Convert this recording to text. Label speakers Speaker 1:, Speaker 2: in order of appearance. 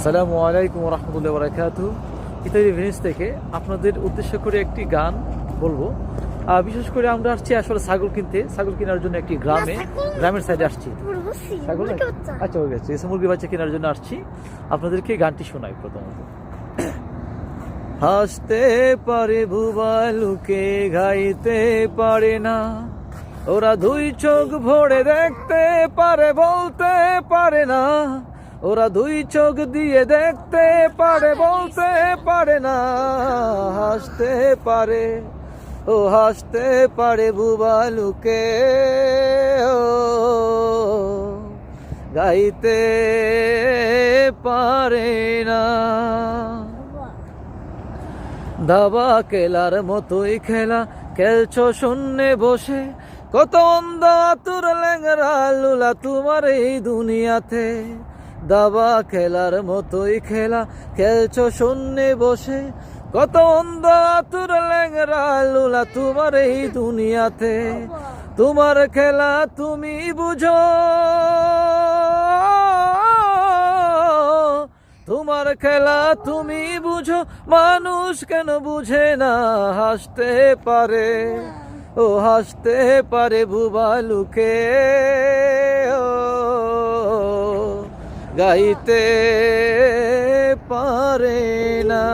Speaker 1: আসসালামু আলাইকুম রহমতুল্লাহ বারাকাতুহু। ইতালি ভেনিস থেকে আপনাদের উদ্দেশ্য করে একটি গান বলবো। বিশেষ করে আমরা আসছি আসলে ছাগল কিনতে, ছাগল কেনার জন্য একটি গ্রামের সাইডে আসছি। ছাগল না? আচ্ছা, হয়ে গেছে, এসে মুরগি বাচ্চা কেনার জন্য আসছি। আপনাদেরকে গানটি শোনাই প্রথমত। হাসতে পারে ভুবা লুকে, গাইতে পারে না, ওরা দুই চোখ ভরে দেখতে পারে, বলতে পারে না, ওরা দুই চোখ দিয়ে দেখতে পারে, বলতে পারে না। হাসতে পারে, ও হাসতে পারে বুবা লুকে, ও গাইতে পারে না। দাবা খেলার মতোই খেলা খেলছো শূন্যে বসে, কত অন্ধ আতুর ল্যাংরা লুলা তোমার এই দুনিয়াতে। দাবা খেলার মতোই খেলা খেলছো শূন্যে বসে, কত অন্ধ আতুর ল্যাংরা লুলা তোমার এই দুনিয়াতে। তোমার খেলা তুমি বুঝো, তোমার খেলা তুমি বুঝো, মানুষ কেন বুঝে না। হাসতে পারে, ও হাসতে পারে বুবা লুকে, ও গাইতে পারে না।